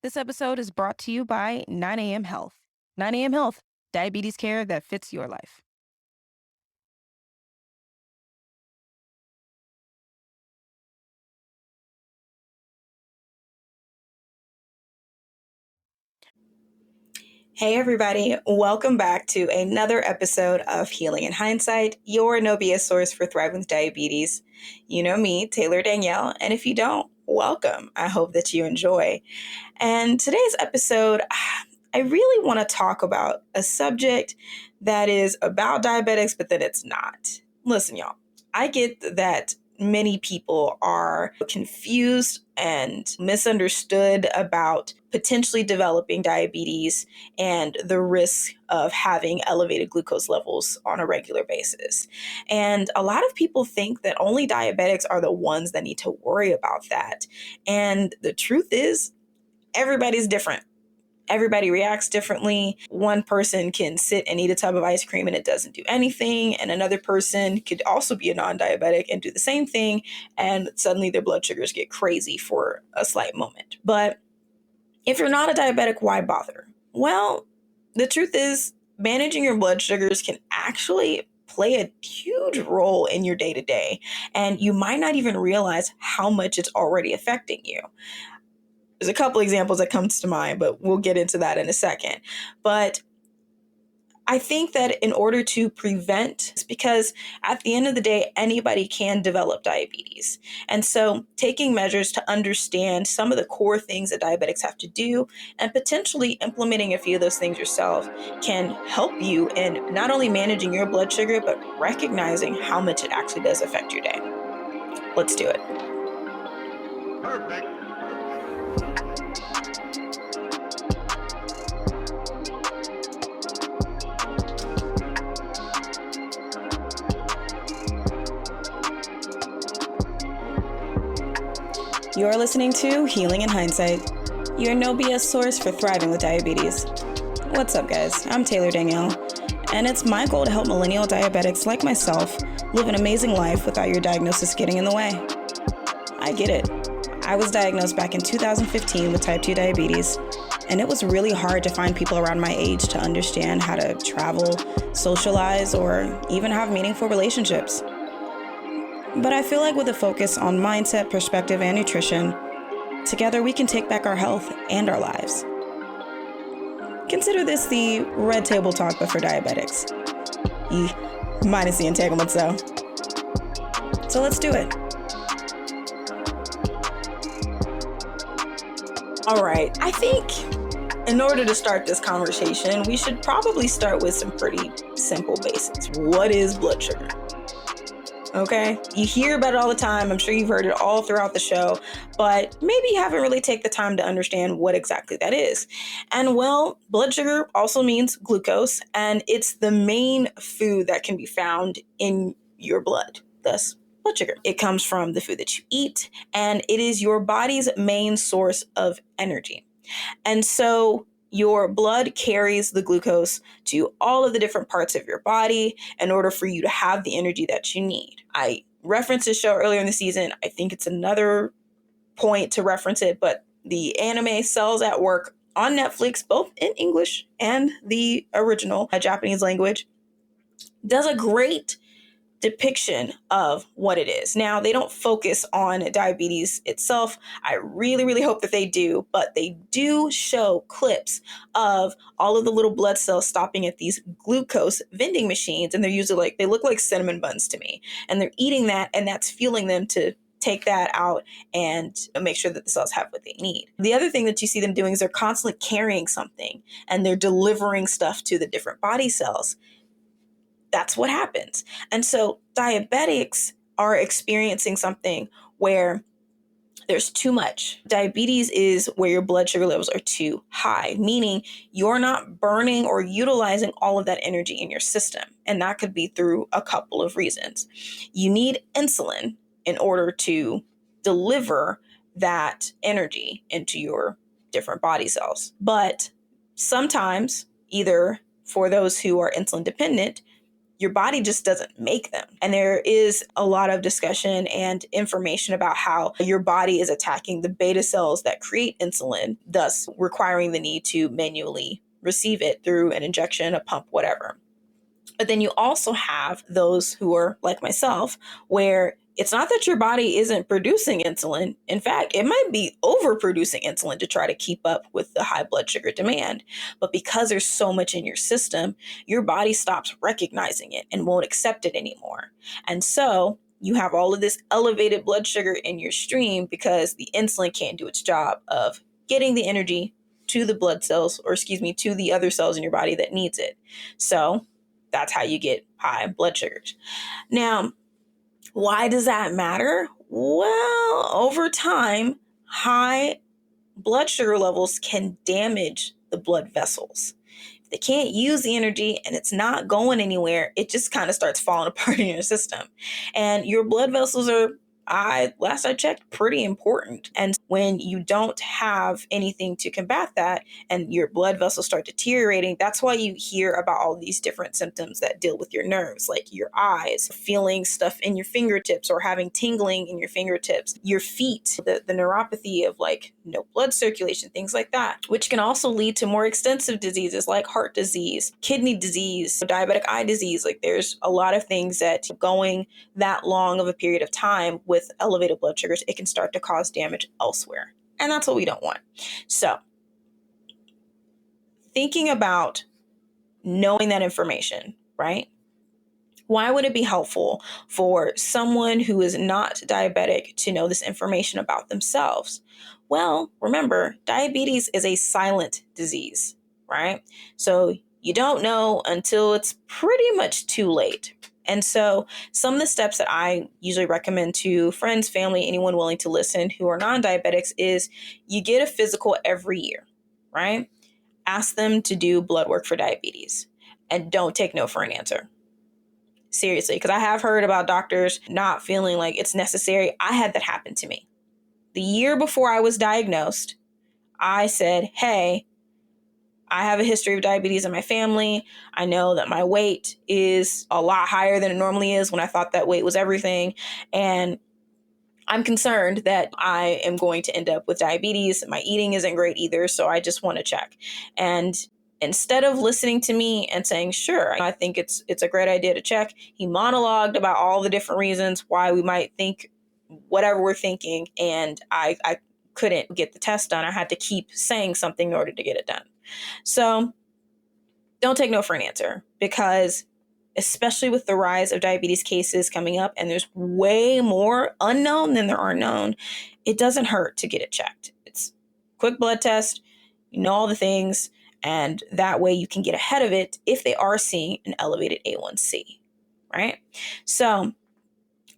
This episode is brought to you by 9 a.m. Health. 9 a.m. Health, diabetes care that fits your life. Hey everybody, welcome back to another episode of Healing in Hindsight, your no BS source for thriving with diabetes. You know me, Taylor Danielle, and if you don't, welcome. I hope that you enjoy. And today's episode, I really want to talk about a subject that is about diabetics, but then it's not. Listen, y'all, I get that many people are confused and misunderstood about potentially developing diabetes and the risk of having elevated glucose levels on a regular basis. And a lot of people think that only diabetics are the ones that need to worry about that. And the truth is, everybody's different. Everybody reacts differently. One person can sit and eat a tub of ice cream and it doesn't do anything. And another person could also be a non-diabetic and do the same thing. And suddenly their blood sugars get crazy for a slight moment. But if you're not a diabetic, why bother? Well, the truth is, managing your blood sugars can actually play a huge role in your day-to-day. And you might not even realize how much it's already affecting you. There's a couple examples that comes to mind, but we'll get into that in a second. But I think that in order to prevent, because at the end of the day, anybody can develop diabetes. And so taking measures to understand some of the core things that diabetics have to do and potentially implementing a few of those things yourself can help you in not only managing your blood sugar, but recognizing how much it actually does affect your day. Let's do it. Perfect. You're listening to Healing in Hindsight, your no BS source for thriving with diabetes. What's up, guys? I'm Taylor Danielle, and it's my goal to help millennial diabetics like myself live an amazing life without your diagnosis getting in the way. I get it. I was diagnosed back in 2015 with type 2 diabetes, and it was really hard to find people around my age to understand how to travel, socialize, or even have meaningful relationships. But I feel like with a focus on mindset, perspective, and nutrition, together we can take back our health and our lives. Consider this the red table talk, but for diabetics. Minus the entanglements, though. So let's do it. All right, I think in order to start this conversation, we should probably start with some pretty simple basics. What is blood sugar? Okay, you hear about it all the time. I'm sure you've heard it all throughout the show, but maybe you haven't really taken the time to understand what exactly that is. And well, blood sugar also means glucose, and it's the main food that can be found in your blood, thus blood sugar. It comes from the food that you eat, and it is your body's main source of energy. And so your blood carries the glucose to all of the different parts of your body in order for you to have the energy that you need. I referenced this show earlier in the season. I think it's another point to reference it, but the anime Cells at Work on Netflix, both in English and the original Japanese language, does a great depiction of what it is. Now, they don't focus on diabetes itself. I really, really hope that they do, but they do show clips of all of the little blood cells stopping at these glucose vending machines, and they're usually they look like cinnamon buns to me, and they're eating that, and that's fueling them to take that out and make sure that the cells have what they need. The other thing that you see them doing is they're constantly carrying something, and they're delivering stuff to the different body cells. That's what happens. And so diabetics are experiencing something where there's too much. Diabetes is where your blood sugar levels are too high, meaning you're not burning or utilizing all of that energy in your system. And that could be through a couple of reasons. You need insulin in order to deliver that energy into your different body cells. But sometimes, either for those who are insulin dependent, Your body just doesn't make them. And there is a lot of discussion and information about how your body is attacking the beta cells that create insulin, thus requiring the need to manually receive it through an injection, a pump, whatever. But then you also have those who are like myself, where it's not that your body isn't producing insulin. In fact, it might be overproducing insulin to try to keep up with the high blood sugar demand. But because there's so much in your system, your body stops recognizing it and won't accept it anymore. And so you have all of this elevated blood sugar in your stream because the insulin can't do its job of getting the energy to the blood cells, or excuse me, to the other cells in your body that needs it. So that's how you get high blood sugars. Now, why does that matter? Well, over time, high blood sugar levels can damage the blood vessels. If they can't use the energy and it's not going anywhere, it just kind of starts falling apart in your system. And your blood vessels are, last I checked, pretty important. And when you don't have anything to combat that and your blood vessels start deteriorating, that's why you hear about all these different symptoms that deal with your nerves, like your eyes, feeling stuff in your fingertips or having tingling in your fingertips, your feet, the neuropathy of like no blood circulation, things like that, which can also lead to more extensive diseases like heart disease, kidney disease, diabetic eye disease. Like there's a lot of things that going that long of a period of time with elevated blood sugars, it can start to cause damage elsewhere. And that's what we don't want. So thinking about knowing that information, right? Why would it be helpful for someone who is not diabetic to know this information about themselves? Well, remember, diabetes is a silent disease, right? So you don't know until it's pretty much too late. And so some of the steps that I usually recommend to friends, family, anyone willing to listen who are non-diabetics is you get a physical every year, right? Ask them to do blood work for diabetes and don't take no for an answer. Seriously, because I have heard about doctors not feeling like it's necessary. I had that happen to me. The year before I was diagnosed, I said, hey, I have a history of diabetes in my family. I know that my weight is a lot higher than it normally is when I thought that weight was everything. And I'm concerned that I am going to end up with diabetes. My eating isn't great either, so I just want to check. And instead of listening to me and saying, sure, I think it's a great idea to check, he monologued about all the different reasons why we might think whatever we're thinking. And I couldn't get the test done. I had to keep saying something in order to get it done. So don't take no for an answer, because especially with the rise of diabetes cases coming up, and there's way more unknown than there are known, it doesn't hurt to get it checked. It's a quick blood test, you know all the things, and that way you can get ahead of it if they are seeing an elevated A1C, right? So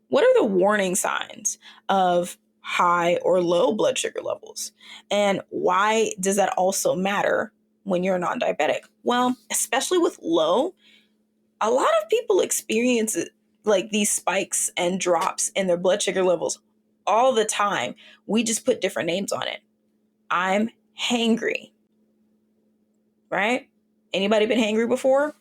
what are the warning signs of high or low blood sugar levels? And why does that also matter when you're non-diabetic? Well, especially with low, a lot of people experience like these spikes and drops in their blood sugar levels all the time. We just put different names on it. I'm hangry, right? Anybody been hangry before?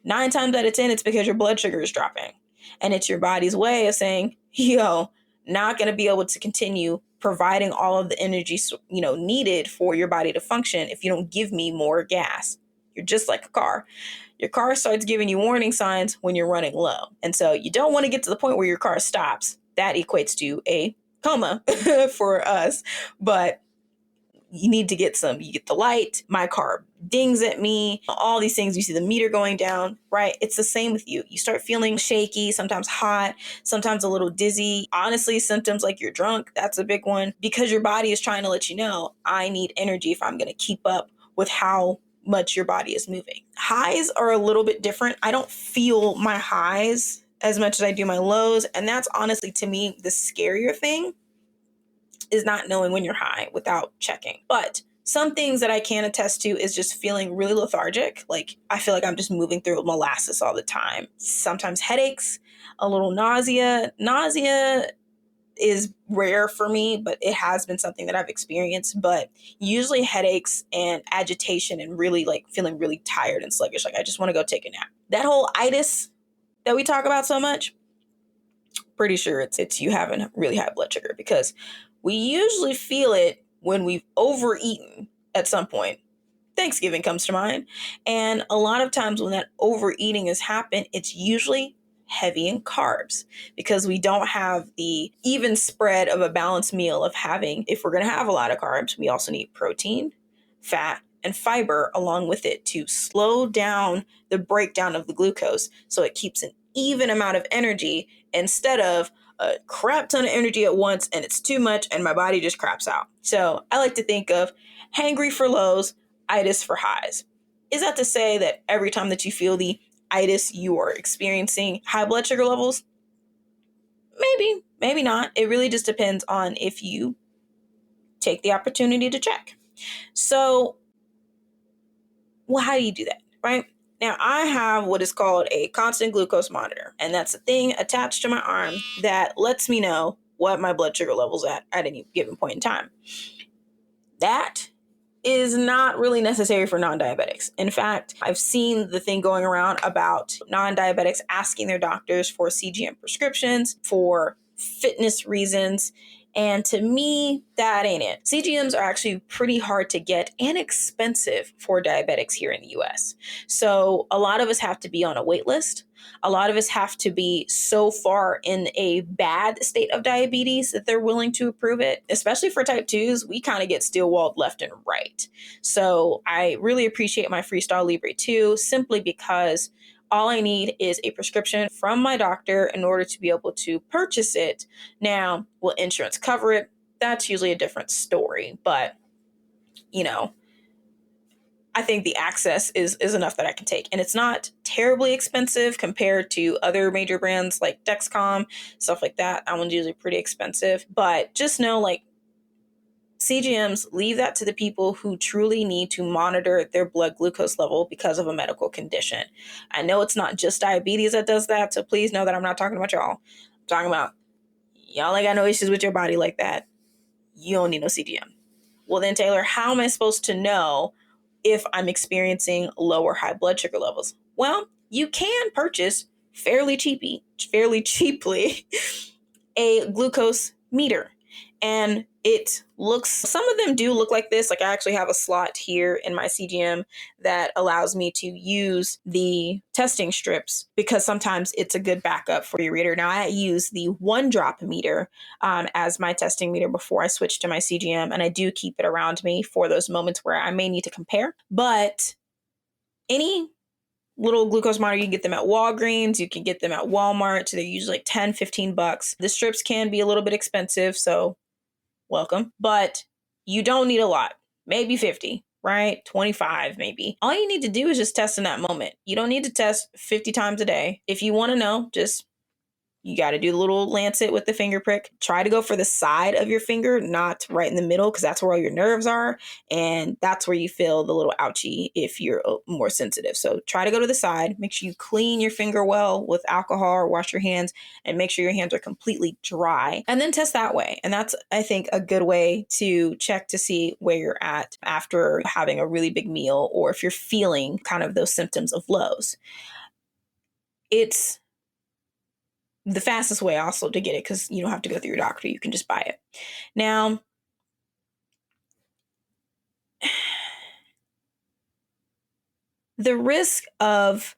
9 times out of 10, it's because your blood sugar is dropping. And it's your body's way of saying, yo, not going to be able to continue providing all of the energy, needed for your body to function if you don't give me more gas. You're just like a car. Your car starts giving you warning signs when you're running low. And so you don't want to get to the point where your car stops. That equates to a coma for us. But you need to get you get the light, my car dings at me, all these things, you see the meter going down, right? It's the same with you. You start feeling shaky, sometimes hot, sometimes a little dizzy. Honestly, symptoms like you're drunk, that's a big one, because your body is trying to let you know, I need energy if I'm going to keep up with how much your body is moving. Highs are a little bit different. I don't feel my highs as much as I do my lows. And that's honestly, to me, the scarier thing is not knowing when you're high without checking. But some things that I can attest to is just feeling really lethargic. Like I feel like I'm just moving through molasses all the time. Sometimes headaches, a little nausea. Nausea is rare for me, but it has been something that I've experienced. But usually headaches and agitation and really like feeling really tired and sluggish. Like I just want to go take a nap. That whole itis that we talk about so much, pretty sure it's you having really high blood sugar, because we usually feel it when we've overeaten at some point. Thanksgiving comes to mind. And a lot of times when that overeating has happened, it's usually heavy in carbs, because we don't have the even spread of a balanced meal of having, if we're going to have a lot of carbs, we also need protein, fat, and fiber along with it to slow down the breakdown of the glucose so it keeps an even amount of energy instead of a crap ton of energy at once and it's too much and my body just craps out. So I like to think of hangry for lows, itis for highs. Is that to say that every time that you feel the itis, you are experiencing high blood sugar levels? Maybe, maybe not. It really just depends on if you take the opportunity to check. So, well, how do you do that, right? Now, I have what is called a constant glucose monitor, and that's a thing attached to my arm that lets me know what my blood sugar level's at any given point in time. That is not really necessary for non-diabetics. In fact, I've seen the thing going around about non-diabetics asking their doctors for CGM prescriptions for fitness reasons. And to me, that ain't it. CGMs are actually pretty hard to get and expensive for diabetics here in the US. So a lot of us have to be on a wait list. A lot of us have to be so far in a bad state of diabetes that they're willing to approve it. Especially for type 2s, we kind of get steel walled left and right. So I really appreciate my Freestyle Libre 2 simply because all I need is a prescription from my doctor in order to be able to purchase it. Now, will insurance cover it? That's usually a different story. But, you know, I think the access is enough that I can take. And it's not terribly expensive compared to other major brands like Dexcom, stuff like that. That one's usually pretty expensive. But just know, like, CGMs, leave that to the people who truly need to monitor their blood glucose level because of a medical condition. I know it's not just diabetes that does that, so please know that I'm not talking about y'all. I'm talking about y'all ain't got no issues with your body like that. You don't need no CGM. Well then, Taylor, how am I supposed to know if I'm experiencing low or high blood sugar levels? Well, you can purchase fairly cheaply a glucose meter. And it looks, some of them do look like this. Like I actually have a slot here in my CGM that allows me to use the testing strips because sometimes it's a good backup for your reader. Now I use the 1-drop meter as my testing meter before I switch to my CGM. And I do keep it around me for those moments where I may need to compare. But any little glucose monitor, you can get them at Walgreens, you can get them at Walmart. So they're usually like 10, $15. The strips can be a little bit expensive, so welcome. But you don't need a lot, maybe 50, right? 25 maybe. All you need to do is just test in that moment. You don't need to test 50 times a day. If you want to know, just you got to do the little lancet with the finger prick. Try to go for the side of your finger, not right in the middle, because that's where all your nerves are. And that's where you feel the little ouchie if you're more sensitive. So try to go to the side. Make sure you clean your finger well with alcohol or wash your hands and make sure your hands are completely dry. And then test that way. And that's, I think, a good way to check to see where you're at after having a really big meal or if you're feeling kind of those symptoms of lows. It's the fastest way also to get it because you don't have to go through your doctor. You can just buy it. Now, the risk of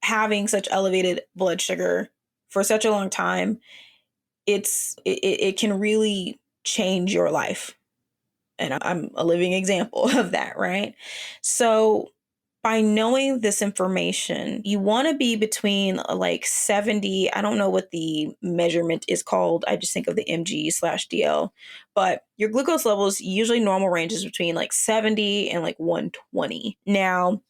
having such elevated blood sugar for such a long time, it can really change your life. And I'm a living example of that, right? So by knowing this information, you want to be between like 70. I don't know what the measurement is called. I just think of the mg/dl, but your glucose levels usually normal ranges between like 70 and like 120. Now,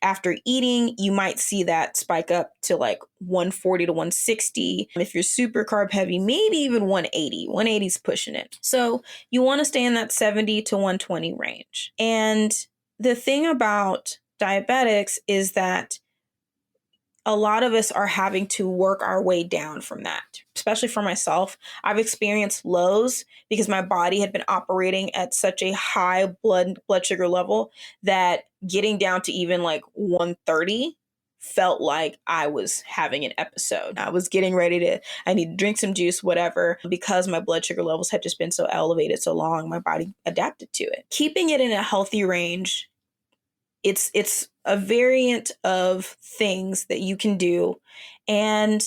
after eating, you might see that spike up to like 140 to 160. If you're super carb heavy, maybe even 180. 180 is pushing it. So you want to stay in that 70 to 120 range. And the thing about diabetics is that a lot of us are having to work our way down from that, especially for myself. I've experienced lows because my body had been operating at such a high blood sugar level that getting down to even like 130 felt like I was having an episode. I was getting I need to drink some juice, whatever, because my blood sugar levels had just been so elevated so long, my body adapted to it. Keeping it in a healthy range, it's a variant of things that you can do. And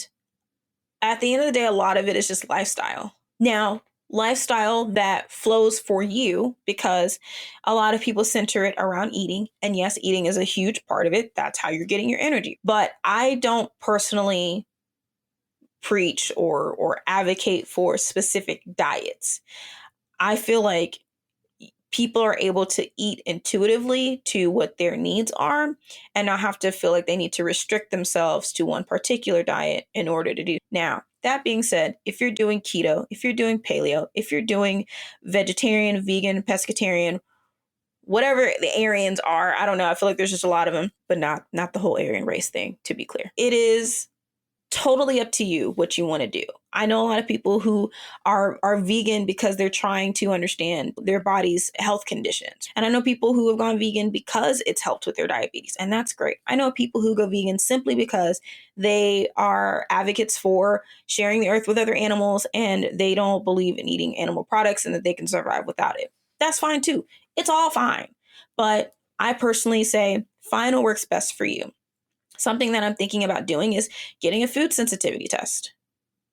at the end of the day, a lot of it is just lifestyle. Now, lifestyle that flows for you, because a lot of people center it around eating. And yes, eating is a huge part of it. That's how you're getting your energy. But I don't personally preach or advocate for specific diets. I feel like people are able to eat intuitively to what their needs are and not have to feel like they need to restrict themselves to one particular diet in order to do. Now, that being said, if you're doing keto, if you're doing paleo, if you're doing vegetarian, vegan, pescatarian, whatever the Aryans are, I don't know. I feel like there's just a lot of them, but not the whole Aryan race thing, to be clear. It is totally up to you what you want to do. I know a lot of people who are vegan because they're trying to understand their body's health conditions. And I know people who have gone vegan because it's helped with their diabetes, and that's great. I know people who go vegan simply because they are advocates for sharing the earth with other animals and they don't believe in eating animal products and that they can survive without it. That's fine too. It's all fine. But I personally say find what works best for you. Something that I'm thinking about doing is getting a food sensitivity test,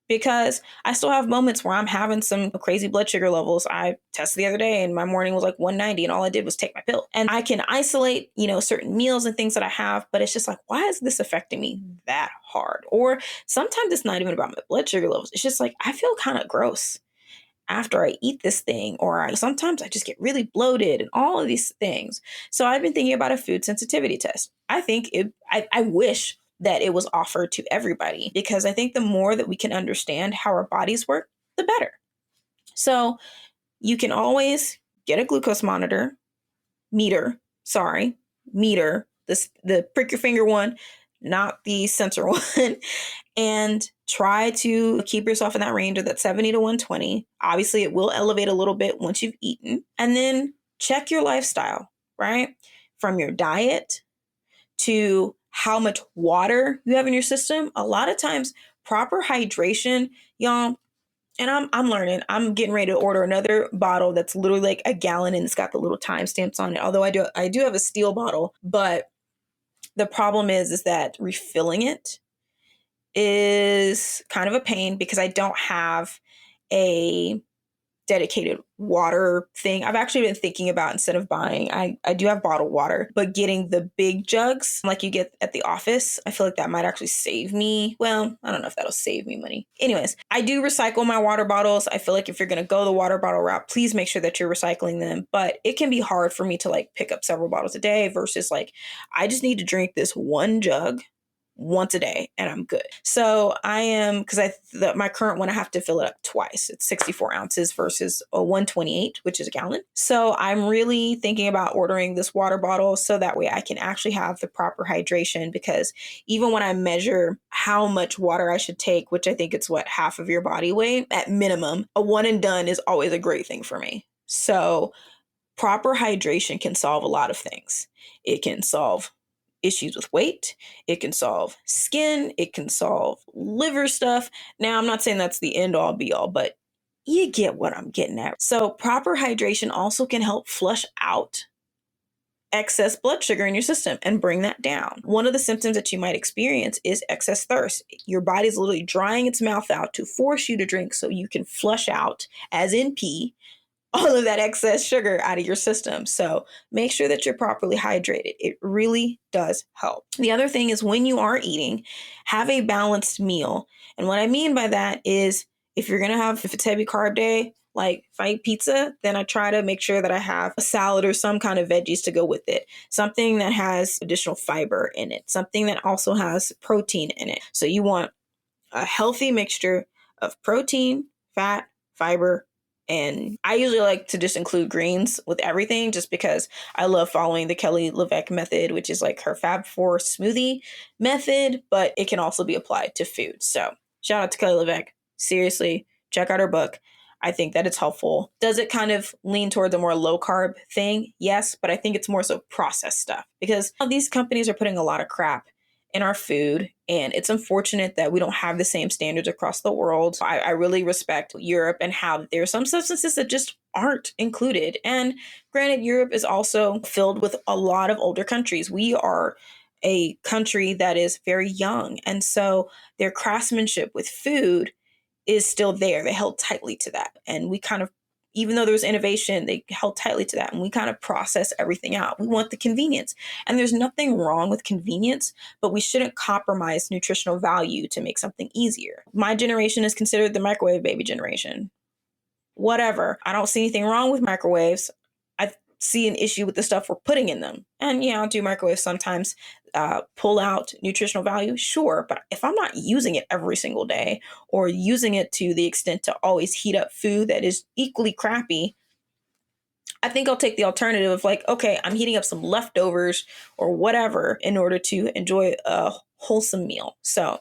because I still have moments where I'm having some crazy blood sugar levels. I tested the other day and my morning was like 190 and all I did was take my pill. And I can isolate, certain meals and things that I have, but it's just like, why is this affecting me that hard? Or sometimes it's not even about my blood sugar levels. It's just like, I feel kind of gross after I eat this thing, or sometimes I just get really bloated and all of these things. So I've been thinking about a food sensitivity test. I wish that it was offered to everybody, because I think the more that we can understand how our bodies work, the better. So you can always get a glucose meter, the prick your finger one, not the sensor one, and try to keep yourself in that range of that 70 to 120. Obviously, it will elevate a little bit once you've eaten. And then check your lifestyle, right? From your diet to how much water you have in your system. A lot of times, proper hydration, y'all, and I'm learning. I'm getting ready to order another bottle that's literally like a gallon and it's got the little timestamps on it. Although I do have a steel bottle, but the problem is that refilling it is kind of a pain because I don't have a dedicated water thing. I've actually been thinking about, instead of buying, I do have bottled water, but getting the big jugs like you get at the office, I feel like that might actually save me. Well, I don't know if that'll save me money. Anyways, I do recycle my water bottles. I feel like if you're going to go the water bottle route, please make sure that you're recycling them. But it can be hard for me to like pick up several bottles a day versus like, I just need to drink this one jug once a day and I'm good. So I am, because my current one, I have to fill it up twice. It's 64 ounces versus a 128, which is a gallon. So I'm really thinking about ordering this water bottle so that way I can actually have the proper hydration, because even when I measure how much water I should take, which I think it's half of your body weight at minimum, a one and done is always a great thing for me. So proper hydration can solve a lot of things. It can solve issues with weight. It can solve skin. It can solve liver stuff. Now, I'm not saying that's the end all be all, but you get what I'm getting at. So proper hydration also can help flush out excess blood sugar in your system and bring that down. One of the symptoms that you might experience is excess thirst. Your body's literally drying its mouth out to force you to drink so you can flush out, as in pee, all of that excess sugar out of your system. So make sure that you're properly hydrated. It really does help. The other thing is, when you are eating, have a balanced meal. And what I mean by that is, if it's heavy carb day, like if I eat pizza, then I try to make sure that I have a salad or some kind of veggies to go with it. Something that has additional fiber in it. Something that also has protein in it. So you want a healthy mixture of protein, fat, fiber, and I usually like to just include greens with everything, just because I love following the Kelly LeVeque method, which is like her Fab4 smoothie method, but it can also be applied to food. So shout out to Kelly LeVeque. Seriously, check out her book. I think that it's helpful. Does it kind of lean towards a more low carb thing? Yes, but I think it's more so processed stuff, because these companies are putting a lot of crap in our food. And it's unfortunate that we don't have the same standards across the world. I really respect Europe and how there are some substances that just aren't included. And granted, Europe is also filled with a lot of older countries. We are a country that is very young. And so their craftsmanship with food is still there. They held tightly to that. And we kind of, even though there was innovation, they held tightly to that. And we kind of process everything out. We want the convenience. And there's nothing wrong with convenience, but we shouldn't compromise nutritional value to make something easier. My generation is considered the microwave baby generation. Whatever. I don't see anything wrong with microwaves. I see an issue with the stuff we're putting in them. And yeah, I'll do microwaves sometimes, pull out nutritional value, sure. But if I'm not using it every single day or using it to the extent to always heat up food that is equally crappy, I think I'll take the alternative of like, okay, I'm heating up some leftovers or whatever in order to enjoy a wholesome meal. So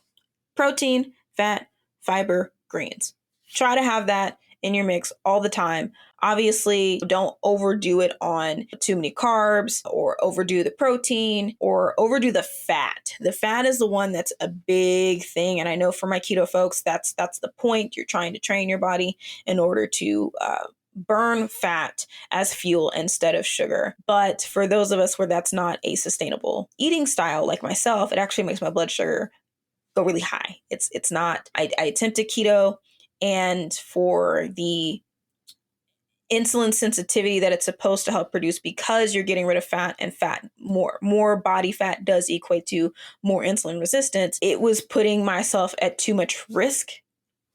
protein, fat, fiber, greens. Try to have that in your mix all the time. Obviously, don't overdo it on too many carbs or overdo the protein or overdo the fat. The fat is the one that's a big thing. And I know for my keto folks, that's the point. You're trying to train your body in order to burn fat as fuel instead of sugar. But for those of us where that's not a sustainable eating style like myself, it actually makes my blood sugar go really high. It's not, I attempted keto, and for the insulin sensitivity that it's supposed to help produce, because you're getting rid of fat, and fat, more body fat does equate to more insulin resistance, it was putting myself at too much risk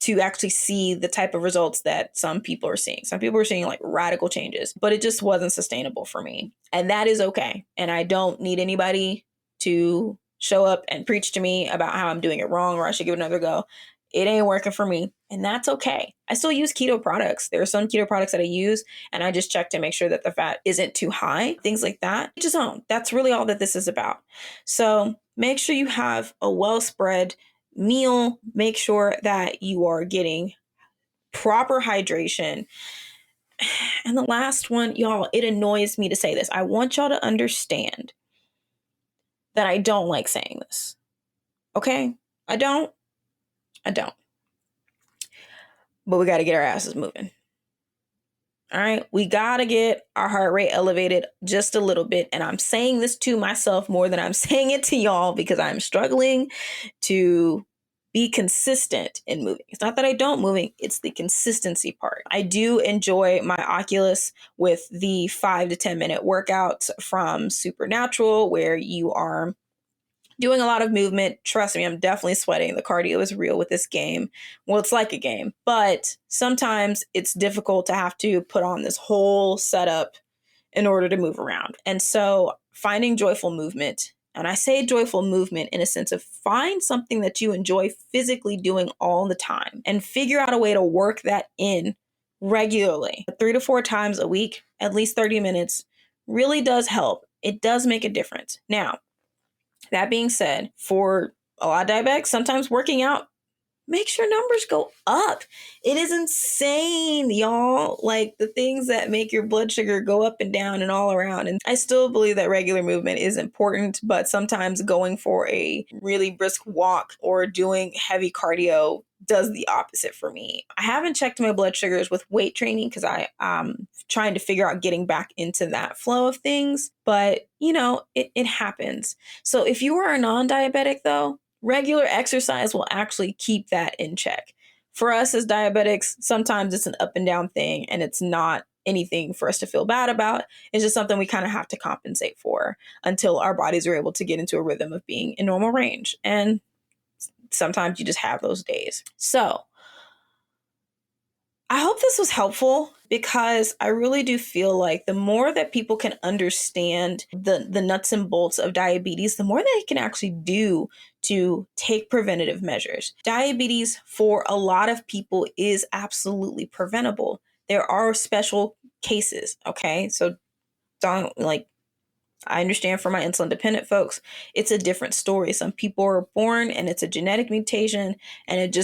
to actually see the type of results that some people are seeing. Some people are seeing like radical changes, but it just wasn't sustainable for me. And that is okay. And I don't need anybody to show up and preach to me about how I'm doing it wrong or I should give it another go. It ain't working for me. And that's okay. I still use keto products. There are some keto products that I use, and I just check to make sure that the fat isn't too high, things like that. Just own. That's really all that this is about. So make sure you have a well-spread meal. Make sure that you are getting proper hydration. And the last one, y'all, it annoys me to say this. I want y'all to understand that I don't like saying this. Okay? I don't. But we got to get our asses moving. All right? We got to get our heart rate elevated just a little bit. And I'm saying this to myself more than I'm saying it to y'all because I'm struggling to be consistent in moving. It's not that I don't moving, it's the consistency part. I do enjoy my Oculus with the 5 to 10 minute workouts from Supernatural where you are doing a lot of movement. Trust me, I'm definitely sweating. The cardio is real with this game. Well, it's like a game, but sometimes it's difficult to have to put on this whole setup in order to move around. And so finding joyful movement, and I say joyful movement in a sense of find something that you enjoy physically doing all the time and figure out a way to work that in regularly. 3 to 4 times a week, at least 30 minutes, really does help. It does make a difference. Now, that being said, for a lot of diabetics, sometimes working out makes your numbers go up. It is insane, y'all. Like the things that make your blood sugar go up and down and all around. And I still believe that regular movement is important, but sometimes going for a really brisk walk or doing heavy cardio does the opposite for me. I haven't checked my blood sugars with weight training because I'm trying to figure out getting back into that flow of things. But, you know, it happens. So if you are a non-diabetic, though, regular exercise will actually keep that in check. For us as diabetics, sometimes it's an up and down thing, and it's not anything for us to feel bad about. It's just something we kind of have to compensate for until our bodies are able to get into a rhythm of being in normal range. And sometimes you just have those days. So I hope this was helpful because I really do feel like the more that people can understand the nuts and bolts of diabetes, the more they can actually do to take preventative measures. Diabetes for a lot of people is absolutely preventable. There are special cases, okay? So don't I understand for my insulin dependent folks, it's a different story. Some people are born and it's a genetic mutation and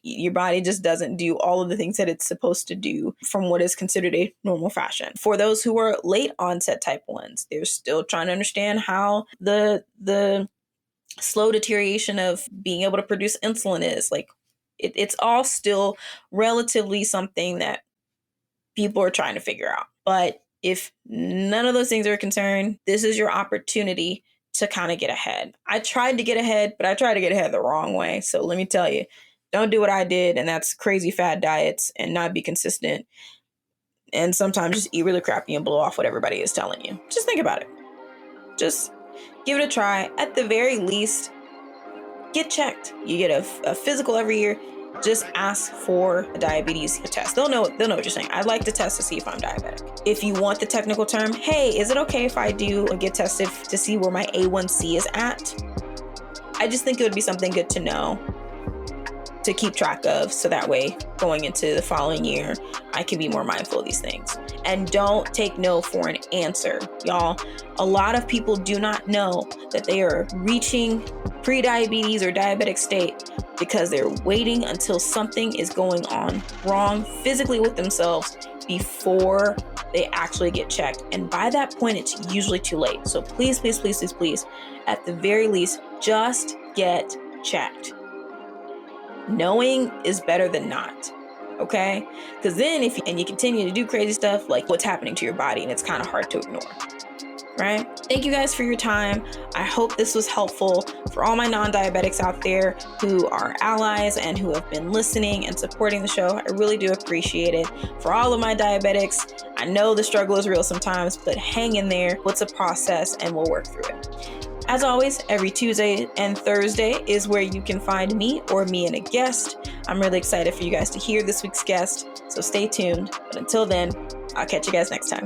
your body just doesn't do all of the things that it's supposed to do from what is considered a normal fashion. For those who are late onset type 1s, they're still trying to understand how the slow deterioration of being able to produce insulin is. Like, it's all still relatively something that people are trying to figure out. But if none of those things are a concern, this is your opportunity to kind of get ahead. I tried to get ahead, but I tried to get ahead the wrong way. So let me tell you, don't do what I did, and that's crazy fad diets and not be consistent. And sometimes just eat really crappy and blow off what everybody is telling you. Just think about it. Just give it a try. At the very least, get checked. You get a physical every year. Just ask for a diabetes test. They'll know what you're saying. I'd like to test to see if I'm diabetic. If you want the technical term, hey, is it okay if I do get tested to see where my A1C is at? I just think it would be something good to know, to keep track of, so that way going into the following year, I can be more mindful of these things. And don't take no for an answer, y'all. A lot of people do not know that they are reaching pre-diabetes or diabetic state because they're waiting until something is going on wrong physically with themselves before they actually get checked. And by that point, it's usually too late. So please, please, please, please, please, at the very least, just get checked. Knowing is better than not, okay? Because then if you continue to do crazy stuff, like, what's happening to your body, and it's kind of hard to ignore, right? Thank you guys for your time. I hope this was helpful for all my non-diabetics out there who are allies and who have been listening and supporting the show. I really do appreciate it. For all of my diabetics, I know the struggle is real sometimes, but hang in there. It's a process and we'll work through it. As always, every Tuesday and Thursday is where you can find me or me and a guest. I'm really excited for you guys to hear this week's guest, so stay tuned. But until then, I'll catch you guys next time.